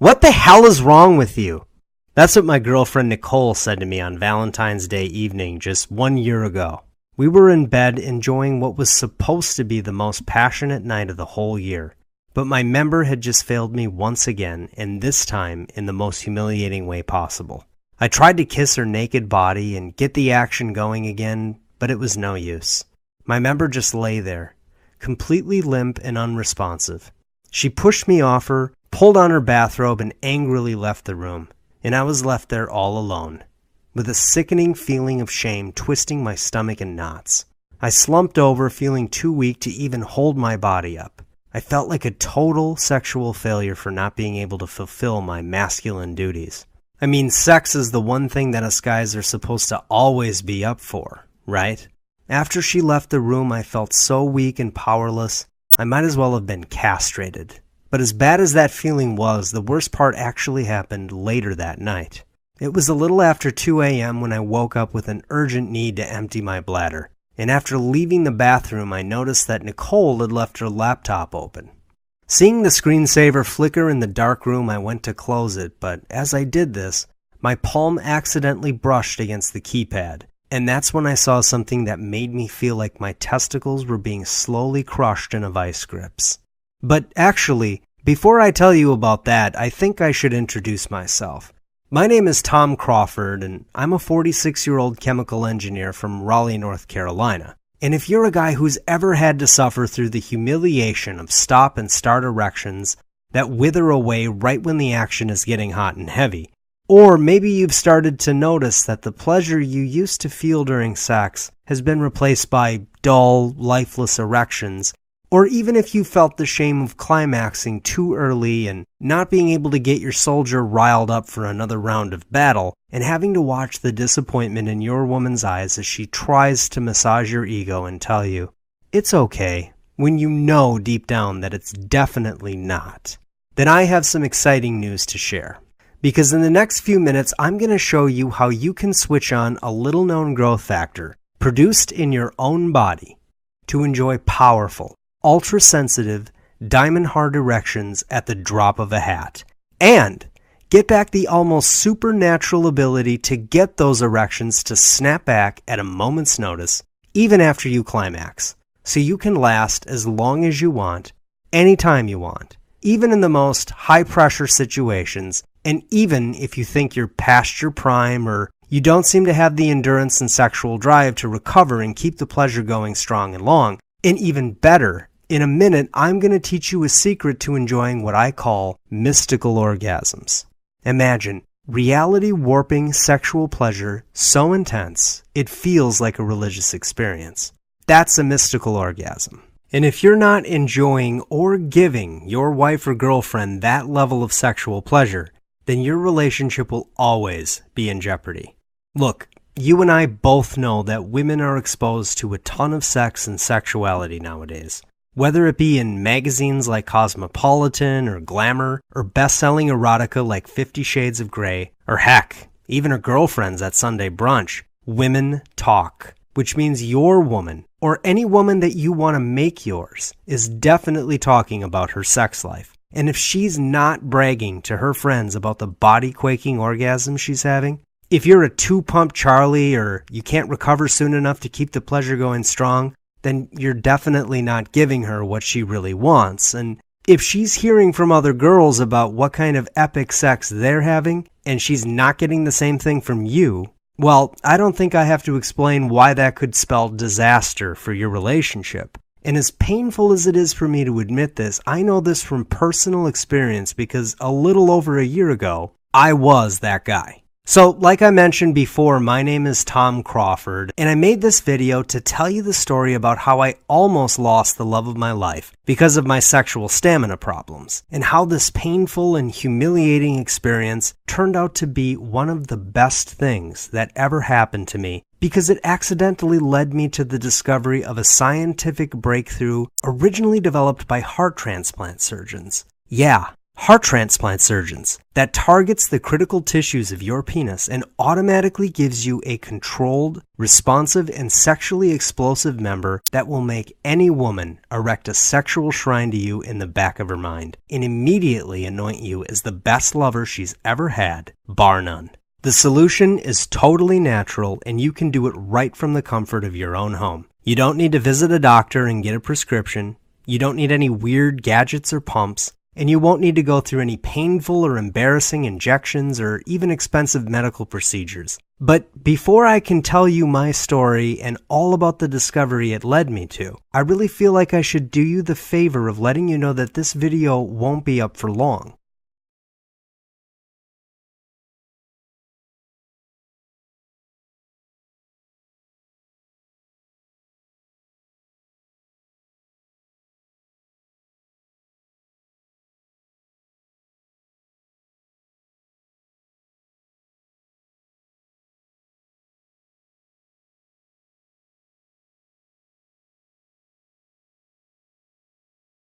What the hell is wrong with you? That's what my girlfriend Nicole said to me on Valentine's Day evening just 1 year ago. We were in bed enjoying what was supposed to be the most passionate night of the whole year. But my member had just failed me once again, and this time in the most humiliating way possible. I tried to kiss her naked body and get the action going again, but it was no use. My member just lay there, completely limp and unresponsive. She pushed me off her, pulled on her bathrobe, and angrily left the room, and I was left there all alone, with a sickening feeling of shame twisting my stomach in knots. I slumped over, feeling too weak to even hold my body up. I felt like a total sexual failure for not being able to fulfill my masculine duties. I mean, sex is the one thing that us guys are supposed to always be up for, right? After she left the room, I felt so weak and powerless, I might as well have been castrated. But as bad as that feeling was, the worst part actually happened later that night. It was a little after 2 a.m. when I woke up with an urgent need to empty my bladder. And after leaving the bathroom, I noticed that Nicole had left her laptop open. Seeing the screensaver flicker in the dark room, I went to close it, but as I did this, my palm accidentally brushed against the keypad. And that's when I saw something that made me feel like my testicles were being slowly crushed in a vice grips. But actually, before I tell you about that, I think I should introduce myself. My name is Tom Crawford, and I'm a 46-year-old chemical engineer from Raleigh, North Carolina. And if you're a guy who's ever had to suffer through the humiliation of stop and start erections that wither away right when the action is getting hot and heavy, or maybe you've started to notice that the pleasure you used to feel during sex has been replaced by dull, lifeless erections, or even if you felt the shame of climaxing too early and not being able to get your soldier riled up for another round of battle, and having to watch the disappointment in your woman's eyes as she tries to massage your ego and tell you, it's okay, when you know deep down that it's definitely not, then I have some exciting news to share. Because in the next few minutes, I'm going to show you how you can switch on a little-known growth factor produced in your own body to enjoy powerful, ultra-sensitive, diamond-hard erections at the drop of a hat, and get back the almost supernatural ability to get those erections to snap back at a moment's notice, even after you climax, so you can last as long as you want, anytime you want, even in the most high-pressure situations, and even if you think you're past your prime or you don't seem to have the endurance and sexual drive to recover and keep the pleasure going strong and long, and even better, in a minute, I'm going to teach you a secret to enjoying what I call mystical orgasms. Imagine reality warping sexual pleasure so intense, it feels like a religious experience. That's a mystical orgasm. And if you're not enjoying or giving your wife or girlfriend that level of sexual pleasure, then your relationship will always be in jeopardy. Look, you and I both know that women are exposed to a ton of sex and sexuality nowadays. Whether it be in magazines like Cosmopolitan or Glamour, or best-selling erotica like 50 Shades of Grey, or heck, even her girlfriends at Sunday brunch, women talk. Which means your woman, or any woman that you want to make yours, is definitely talking about her sex life. And if she's not bragging to her friends about the body-quaking orgasm she's having, if you're a two-pump Charlie or you can't recover soon enough to keep the pleasure going strong, then you're definitely not giving her what she really wants. And if she's hearing from other girls about what kind of epic sex they're having, and she's not getting the same thing from you, well, I don't think I have to explain why that could spell disaster for your relationship. And as painful as it is for me to admit this, I know this from personal experience because a little over a year ago, I was that guy. So, like I mentioned before, my name is Tom Crawford, and I made this video to tell you the story about how I almost lost the love of my life because of my sexual stamina problems, and how this painful and humiliating experience turned out to be one of the best things that ever happened to me because it accidentally led me to the discovery of a scientific breakthrough originally developed by heart transplant surgeons. Yeah, heart transplant surgeons, that targets the critical tissues of your penis and automatically gives you a controlled, responsive, and sexually explosive member that will make any woman erect a sexual shrine to you in the back of her mind and immediately anoint you as the best lover she's ever had, bar none. The solution is totally natural, and you can do it right from the comfort of your own home. You don't need to visit a doctor and get a prescription. You don't need any weird gadgets or pumps. And you won't need to go through any painful or embarrassing injections or even expensive medical procedures. But before I can tell you my story and all about the discovery it led me to, I really feel like I should do you the favor of letting you know that this video won't be up for long.